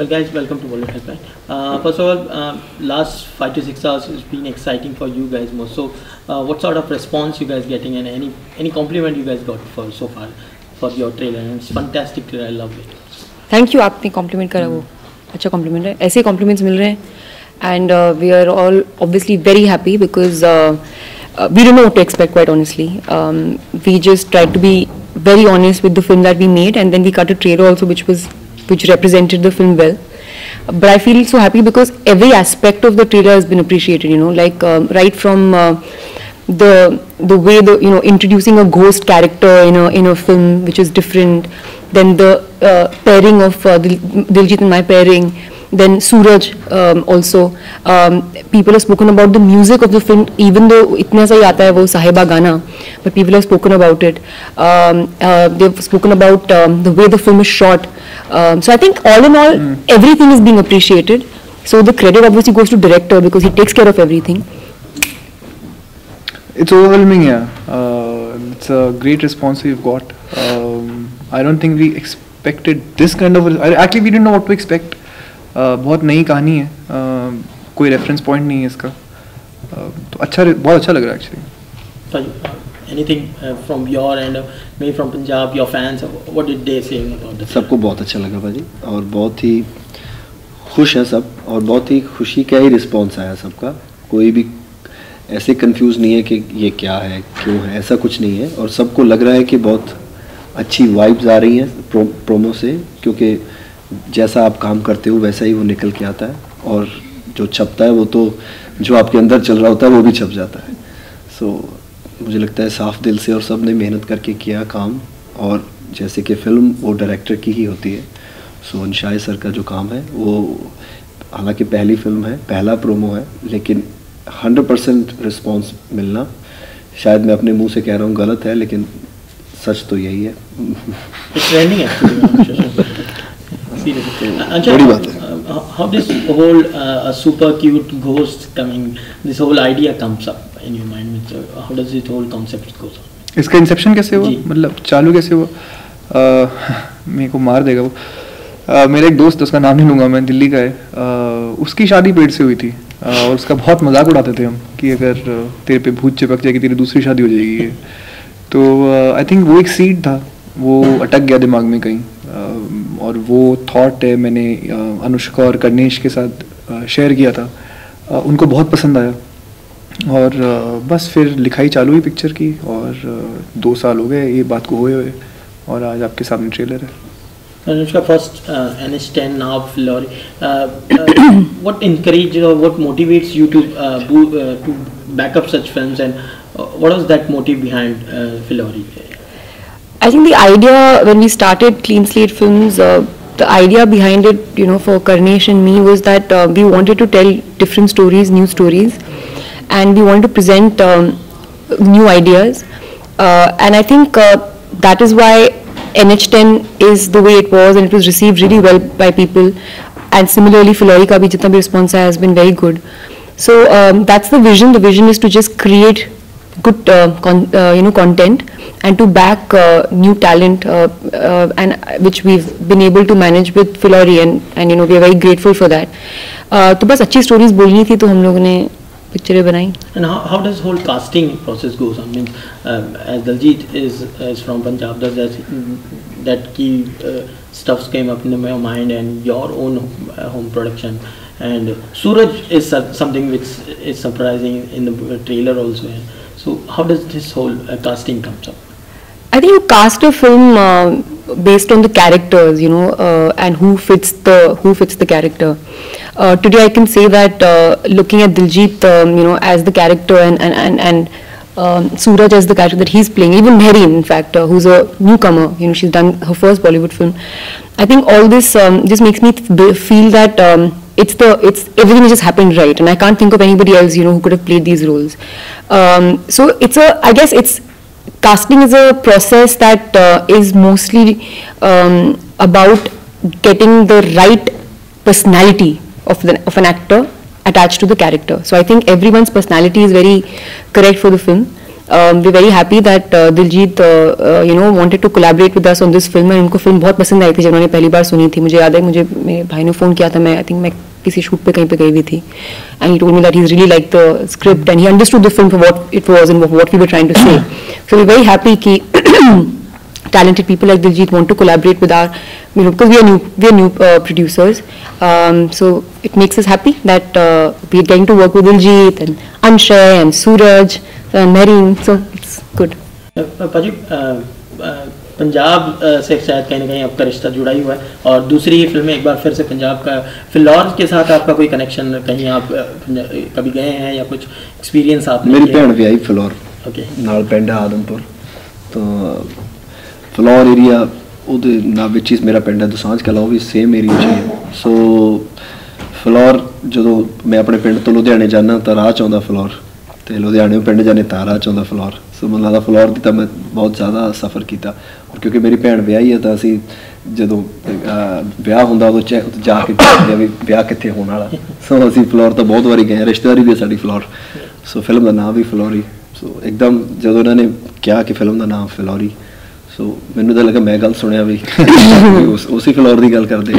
Well, guys, welcome to Bollywood Helpline. First of all, last 5 to 6 hours has been exciting for you guys most. So, what sort of response you guys getting, and any compliment you guys got for so far for your trailer? And it's fantastic trailer. I love it. Thank you. आपने compliment करा वो अच्छा compliment है. ऐसे compliments मिल रहे हैं, and we are all obviously very happy because we don't know what to expect, quite honestly. We just tried to be very honest with the film that we made, and then we cut a trailer also which represented the film well. But I feel so happy because every aspect of the trailer has been appreciated, you know, like right from the way introducing a ghost character in a film which is different, then the pairing of Diljit and my pairing, then Suraj also. People have spoken about the music of the film, even though itna sa hi aata hai wo Sahiba Gana, but people have spoken about it. They've spoken about the way the film is shot. So I think all in all, everything is being appreciated. So the credit obviously goes to director because he takes care of everything. It's overwhelming, yeah. It's a great response we've got. I don't think we expected this kind of. Actually, we didn't know what to expect. बहुत नई कहानी है, कोई reference point नहीं है इसका, तो बहुत अच्छा लग रहा है actually. Anything from your end, maybe from Punjab, your fans, what did they say about this? सबको बहुत अच्छा लगा भाजी, और बहुत ही खुश हैं सब, और बहुत ही खुशी का ही रिस्पॉन्स आया सबका. कोई भी ऐसे कंफ्यूज नहीं है कि ये क्या है, क्यों है, ऐसा कुछ नहीं है. और सबको लग रहा है कि बहुत अच्छी वाइब्स आ रही हैं प्रोमो से, क्योंकि जैसा आप काम करते हो वैसा ही वो निकल के आता है, और जो छपता है वो तो जो आपके अंदर चल रहा होता है वो भी छप जाता है. सो मुझे लगता है साफ दिल से और सब ने मेहनत करके किया काम, और जैसे कि फ़िल्म वो डायरेक्टर की ही होती है. सो अंशाय सर का जो काम है वो, हालांकि पहली फ़िल्म है, पहला प्रोमो है, लेकिन 100% रिस्पॉन्स मिलना, शायद मैं अपने मुंह से कह रहा हूँ गलत है, लेकिन सच तो यही है. बड़ी बात है. How this whole super cute ghost coming, this whole idea comes up in your mind? How does this whole concept goes on? इसका इंसेप्शन कैसे हुआ, मतलब चालू कैसे हुआ? मेरे को मार देगा वो. मेरा एक दोस्त, उसका नाम नहीं लूँगा मैं, दिल्ली का है, उसकी शादी पेट से हुई थी, और उसका बहुत मजाक उड़ाते थे हम कि अगर तेरे पे भूत चिपक जाएगी तेरी दूसरी शादी हो जाएगी. तो आई थिंक वो एक सीड था, वो अटक गया दिमाग में कहीं, और वो थॉट है मैंने अनुष्का और कर्णेश के साथ शेयर किया था. उनको बहुत पसंद आया, और बस फिर लिखाई चालू हुई पिक्चर की, और 2 साल हो गए ये बात को हुए, और आज आपके सामने ट्रेलर है. Anushka, first NH10, now Filori. What encourages or what motivates you to back up such films, and what was that motive behind Filori? I think the idea when we started Clean Slate Films, the idea behind it, you know, for Karnesh and me was that we wanted to tell different stories, new stories, and we wanted to present new ideas, and I think that is why NH10 is the way it was, and it was received really well by people, and similarly Filori ka bhi jitna bhi response has been very good. So that's the vision. The vision is to just create good content, and to back new talent, and which we've been able to manage with Filori, and you know, we are very grateful for that. तो बस अच्छी stories बोलनी थी, तो हम लोगों ने पिक्चरें बनाई. And how does whole casting process goes on? I mean, as Diljit is from Punjab, does that key stuffs came up in your mind, and your own home production, and Suraj is something which is surprising in the trailer also. So how does this whole casting comes up? I think you cast a film based on the characters, you know, and who fits the character. Today I can say that looking at Diljit, you know, as the character, and Suraj as the character that he's playing, even Mehreen, in fact, who's a newcomer, you know, she's done her first Bollywood film. I think all this just makes me feel that it's everything has just happened right, and I can't think of anybody else, you know, who could have played these roles. So I guess casting is a process that is mostly about getting the right personality of an actor attached to the character. So I think everyone's personality is very correct for the film. we're very happy that Diljit wanted to collaborate with us on this film, and उनको film बहुत पसंद आई थी जब उन्होंने पहली बार सुनी थी. मुझे याद है, मुझे मेरे भाई ने फ़ोन किया था, मैं आई थिंक मैं किसी शूट पे कहीं पे गई हुई थी, and he told me that he really liked the script and he understood the film for what it was and what we were trying to say. So we're very happy कि talented people like Diljit want to collaborate with our, because we are new producers. So it makes us happy that we're getting to work with Diljit and Anshay and Suraj and Marine. So it's good. पाजी, पंजाब से शायद कहीं ना कहीं आपका रिश्ता जुड़ा ही हुआ है, और दूसरी ही फिल्म में एक बार फिर से पंजाब का, फिलौर के साथ आपका कोई कनेक्शन, कहीं आप कभी गए हैं या कुछ एक्सपीरियंस आपने? मेरी भैन भी आई फिलौर, ओके, नाल पिंड आदमपुर, तो ਫਿਲੌਰ ਏਰੀਆ ਉਹਦੇ ਨਾਲ ਵਿੱਚ ਹੀ ਮੇਰਾ ਪਿੰਡ ਹੈ ਦੁਸਾਂਝ ਕਲਾਂ, ਉਹ ਵੀ ਸੇਮ ਏਰੀਆ 'ਚ ਹੀ ਹੈ. ਸੋ ਫਿਲੌਰ ਜਦੋਂ ਮੈਂ ਆਪਣੇ ਪਿੰਡ ਤੋਂ ਲੁਧਿਆਣੇ ਜਾਂਦਾ ਤਾਂ ਰਾਹ 'ਚ ਆਉਂਦਾ ਫਿਲੌਰ, ਅਤੇ ਲੁਧਿਆਣਿਓਂ ਪਿੰਡ ਜਾਂਦੇ ਤਾਂ ਰਾਹ 'ਚ ਆਉਂਦਾ ਫਿਲੌਰ. ਸੋ ਮੈਨੂੰ ਲੱਗਦਾ ਫਿਲੌਰ ਦੀ ਤਾਂ ਮੈਂ ਬਹੁਤ ਜ਼ਿਆਦਾ ਸਫ਼ਰ ਕੀਤਾ, ਕਿਉਂਕਿ ਮੇਰੀ ਭੈਣ ਵਿਆਹੀ ਹੈ ਤਾਂ ਅਸੀਂ ਜਦੋਂ ਵਿਆਹ ਹੁੰਦਾ ਉਦੋਂ ਜਾ ਕੇ ਦੇਖਦੇ ਵੀ ਵਿਆਹ ਕਿੱਥੇ ਹੋਣ ਵਾਲਾ. ਸੋ ਅਸੀਂ ਫਿਲੌਰ ਤਾਂ ਬਹੁਤ ਵਾਰੀ ਗਏ, ਰਿਸ਼ਤੇਦਾਰੀ ਵੀ ਹੈ ਸਾਡੀ ਫਿਲੌਰ. ਸੋ ਫਿਲਮ ਦਾ ਨਾਮ ਵੀ ਫਿਲੌਰੀ. ਸੋ ਇੱਕਦਮ ਜਦੋਂ ਉਹਨਾਂ ਨੇ ਕਿਹਾ ਕਿ ਫਿਲਮ ਦਾ ਨਾਮ ਫਿਲੌਰੀ, ਸੋ ਮੈਨੂੰ ਤਾਂ ਲੱਗਾ ਮੈਂ ਗੱਲ ਸੁਣਿਆ ਵੀ ਉਸੇ ਫਿਲੌਰ ਦੀ ਗੱਲ ਕਰਦੇ,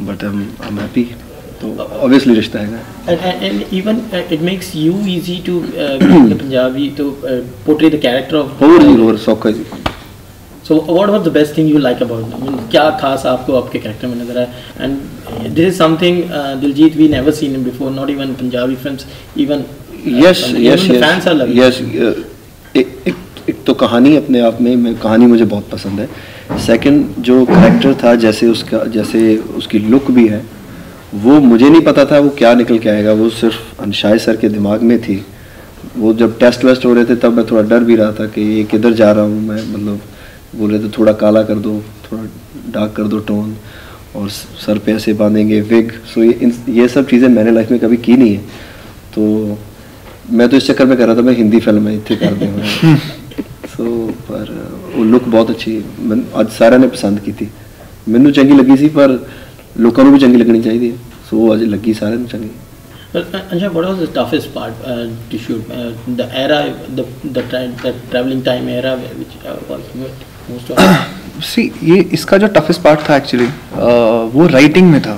ਬਟ ਆਮ ਹੈਪੀ. obviously रिश्ता है, and even it makes you easy to the Punjabi to portray the character of और सौखा जी. So what was the best thing you like about them? I mean, क्या खास आपको आपके character में नजर आया? And this is something Diljit we never seen him before, not even Punjabi films, even yes fans are loving. Yes, एक तो कहानी अपने आप में कहानी मुझे बहुत पसंद है. सेकंड जो कैरेक्टर था, जैसे उसकी लुक भी है, वो मुझे नहीं पता था वो क्या निकल के आएगा. वो सिर्फ अंशाय सर के दिमाग में थी. वो जब टेस्ट वेस्ट हो रहे थे तब मैं थोड़ा डर भी रहा था कि ये किधर जा रहा हूँ मैं, मतलब बोल रहे थे थोड़ा काला कर दो, थोड़ा डार्क कर दो टोन, और सर पे ऐसे बांधेंगे विग. सो ये सब चीज़ें मैंने लाइफ में कभी की नहीं है, तो मैं तो इस चक्कर में कर रहा था मैं हिंदी फिल्म में इतने कर दूँ. सो पर वो लुक बहुत अच्छी आज सारा ने पसंद की थी, मैनू चंगी लगी सी, पर लोगों को भी चंगी लगनी चाहिए. सो आज लगी सारे ने चंगी. Anja, what was the toughest part to shoot? The era, the traveling time era, which was most of it? See, ये इसका जो toughest part था actually, वो writing में था.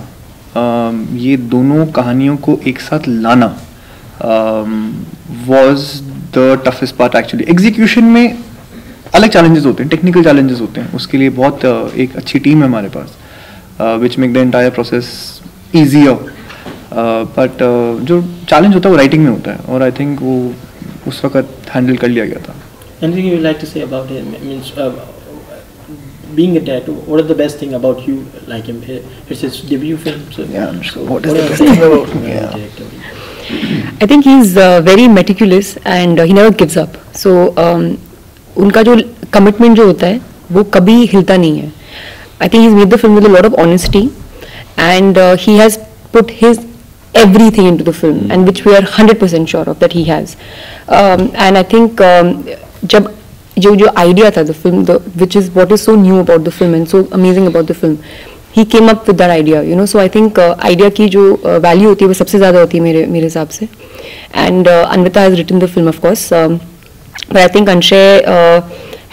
ये दोनों कहानियों को एक साथ लाना was the toughest part actually. Execution में अलग challenges होते हैं, technical challenges होते हैं, उसके लिए बहुत एक अच्छी टीम है हमारे पास, which make the entire process easier. But जो चैलेंज होता है वो राइटिंग में होता है, और आई थिंक वो उस वक्त हैंडल कर लिया गया था. Anything you would like to say about him? Means being a dad, what is the best thing about you like him? It's his debut film. So yeah, so what is the best thing about him? Yeah. I think he's very meticulous and he never gives up. So उनका जो commitment जो होता है वो कभी हिलता नहीं है. I think he's made the film with a lot of honesty, and he has put his everything into the film, and which we are 100% sure of that he has. And I think जब जो idea था the film, which is what is so new about the film and so amazing about the film, he came up with that idea, you know. So I think idea की जो value होती है वो सबसे ज़्यादा होती है मेरे हिसाब से. And Anvita has written the film, of course, but I think Anshay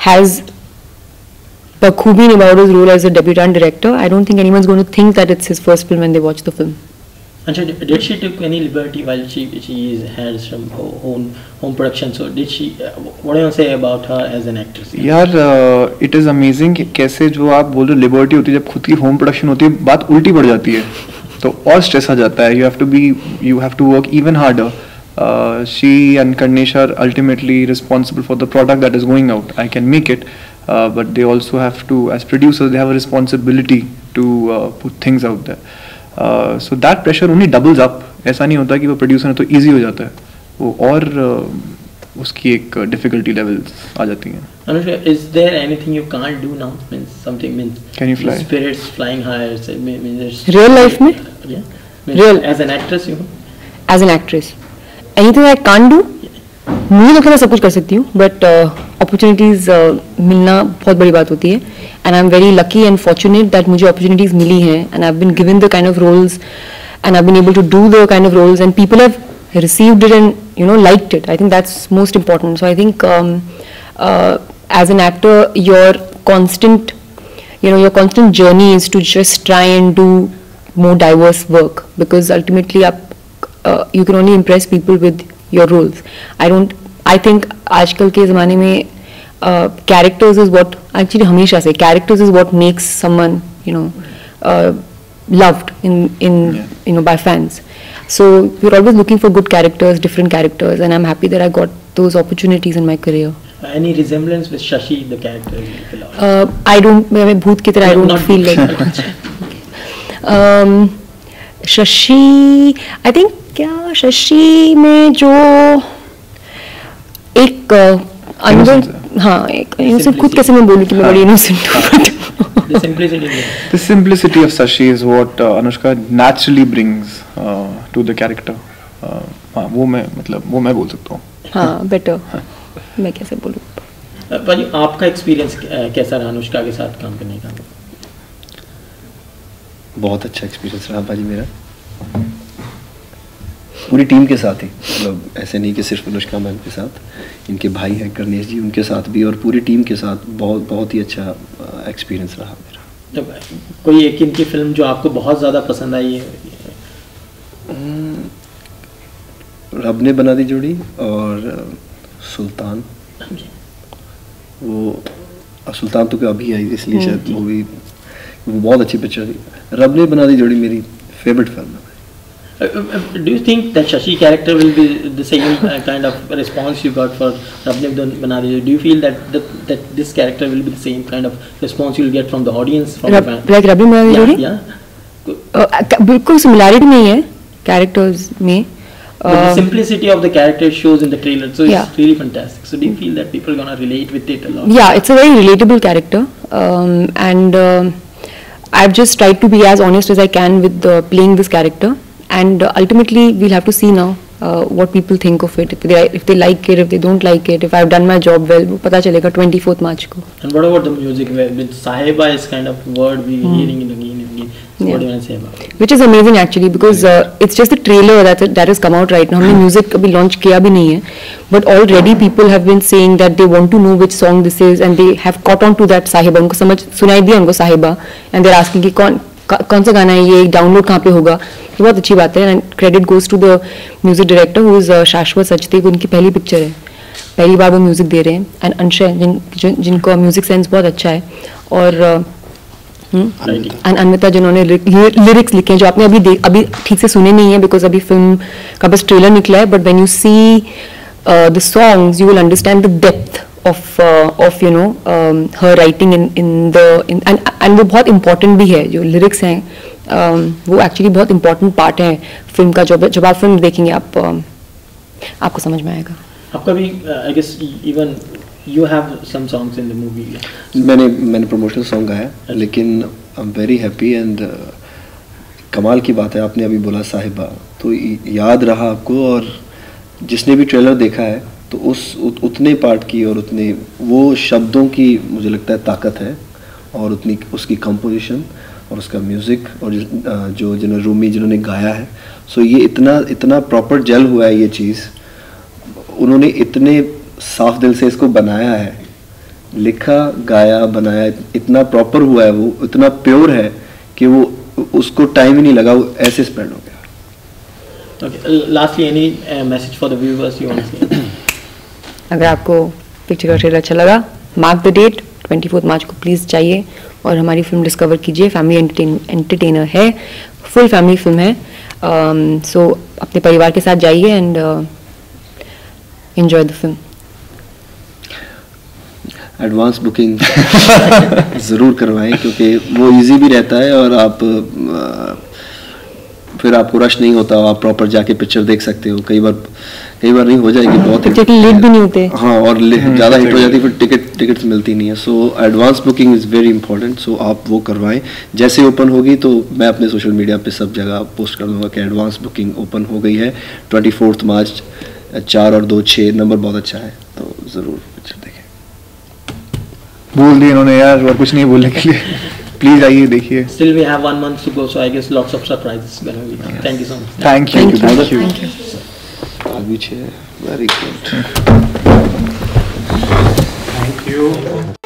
has बखूबी निभाया his role as a debutant director. I don't think anyone's going to think that it's his first film when they watch the film. Anshay, did she took any liberty while she had some home production? So did she? What do you say about her as an actress? यार, it is amazing कि कैसे जो आप बोल रहे हो liberty होती है, जब खुद की होम प्रोडक्शन होती है बात उल्टी पड़ जाती है, तो और स्ट्रेस आ जाता है. You have to work even harder. She and Karnesh are ultimately responsible for the product that is going out. I can make it, but they also have to, as producers, they have a responsibility to put things out there. So that pressure only doubles up. ऐसा नहीं होता कि वो producer है तो easy हो जाता है, वो और उसकी एक difficulty levels आ जाती हैं. Anushka, is there anything you can't do now? Means something means. Can you fly? Spirits flying high. Means Real life में? Yeah. Real. As an actress, you. As an actress, anything I can't do, मुझे लगता है मैं सब कुछ कर सकती हूँ, but opportunities मिलना बहुत बड़ी बात होती है, and I'm very lucky and fortunate that मुझे opportunities मिली हैं, and I've been given the kind of roles, and I've been able to do the kind of roles, and people have received it and, you know, liked it. I think that's most important. So I think as an actor, your constant journey is to just try and do more diverse work, because ultimately you can only impress people with your roles. I think आजकल के ज़माने में characters is what, actually हमेशा से characters is what makes someone, you know, loved by fans. So we're always looking for good characters, different characters, and I'm happy that I got those opportunities in my career. Any resemblance with Shashi, the character? I don't. मैं भूत की तरह I don't feel like. Shashi, I think क्या Shashi में जो एक अंदर, हाँ, एक innocent, खुद कैसे मैं बोलूँ कि मैं बड़ी innocent हूँ. The simplicity of Shashi is what Anushka naturally brings to the character. हाँ, वो मैं बोल सकता हूँ. हाँ, better. मैं कैसे बोलूँ? भाई आपका एक्सपीरियंस कैसा रहा अनुष्का के साथ काम करने का? बहुत अच्छा एक्सपीरियंस रहा भाजी मेरा, पूरी टीम के साथ ही, मतलब ऐसे नहीं कि सिर्फ अनुष्का मैम के साथ, इनके भाई हैं कर्णेश जी, उनके साथ भी, और पूरी टीम के साथ बहुत ही अच्छा एक्सपीरियंस रहा मेरा. कोई एक इनकी फिल्म जो आपको बहुत ज़्यादा पसंद आई है? रब ने बना दी जोड़ी और सुल्तान. वो सुल्तान तो अभी आई इसलिए शायद मूवी, वो बहुत अच्छी पिक्चर थी. रब ने बना दी जोड़ी मेरी फेवरेट फिल्म है. Do you think that Shashi character will be the same kind of response you got for Rab Ne Bana Di Jodi? Do you feel that this character will be the same kind of response you'll get from the audience, from the fans? Like Rab Ne Bana Di Jodi? Yeah. बिल्कुल similarity नहीं है characters में. But the simplicity of the character shows in the trailer, so it's really fantastic. So do you feel that people are gonna relate with it a lot? Yeah, it's a very relatable character, and I've just tried to be as honest as I can with playing this character, and ultimately we'll have to see now what people think of it. If they like it, if they don't like it, if I've done my job well, वो पता चलेगा 24th March को. And what about the music? With Sahiba is kind of word we're hearing it again and again. So what do you want to say about it? Which is amazing actually, because it's just a trailer that has come out right now. हमने music अभी launch किया भी नहीं है, but already people have been saying that they want to know which song this is, and they have caught on to that Sahiba. उनको समझ सुनाई दिया उनको Sahiba, and they're asking कि कौन सा गाना है ये, डाउनलोड कहाँ पे होगा. ये बहुत अच्छी बात है, and credit goes to the music director who is Shashwat Sachdev. उनकी पहली पिक्चर है, पहली बार वो म्यूजिक दे रहे हैं, एंड अंशय जिनको म्यूजिक सेंस बहुत अच्छा है, और अनमिता जिन्होंने लिरिक्स लिखे हैं जो आपने अभी ठीक से सुने नहीं है, बिकॉज अभी फिल्म का बस ट्रेलर निकला है. But when you see the songs you will understand the depth of you know her writing in and वो बहुत important भी है. जो lyrics हैं वो actually बहुत important part है फिल्म का. जब आप फिल्म देखेंगे आपको समझ में आएगा. आपका भी I guess even you have some songs in the movie. मैंने प्रमोशनल सॉन्ग गाया, लेकिन I am very happy, and कमाल की बात है आपने अभी बोला साहिबा, तो याद रहा आपको, और जिसने भी ट्रेलर देखा है तो उतने पार्ट की और उतने वो शब्दों की मुझे लगता है ताकत है, और उतनी उसकी कंपोजिशन और उसका म्यूज़िक, और जो जिन्होंने गाया है, सो ये इतना प्रॉपर जेल हुआ है. ये चीज़ उन्होंने इतने साफ दिल से इसको बनाया है, लिखा गाया बनाया, इतना प्रॉपर हुआ है, वो इतना प्योर है कि वो उसको टाइम ही नहीं लगा, वो ऐसे स्पेंड हो गया. Okay. Lastly, any message for the viewers you want to say? अगर आपको पिक्चर का ट्रेलर अच्छा लगा, मार्क द डेट 24 मार्च को प्लीज़ जाइए और हमारी फिल्म डिस्कवर कीजिए. फैमिली एंटरटेनर है, फुल फैमिली फिल्म है. सो अपने परिवार के साथ जाइए and enjoy the film. Advance booking ज़रूर करवाएं, क्योंकि वो इजी भी रहता है, और आप फिर आपको रश नहीं होता, आप प्रॉपर जाके पिक्चर देख सकते हो. कई बार नहीं हो जाएगी, बहुत लेट भी नहीं होते. हाँ, और ज़्यादा हिट हो जाती, फिर टिकट्स मिलती नहीं है. So advance booking is very important. So आप वो करवाएं. जैसे ओपन होगी तो मैं अपने सोशल मीडिया पे सब जगह पोस्ट कर दूंगा कि एडवांस बुकिंग ओपन हो गई है. 24 मार्च 4 और 2 6 नंबर बहुत अच्छा है, तो ज़रूर पिक्चर देखें. बोल दिए इन्होंने यार, और कुछ नहीं बोलने के लिए. प्लीज आइए देखिए. Still we have 1 month to go, so I guess lots of surprises gonna be. Thank you so much. Thank you. which है very good. Thank you.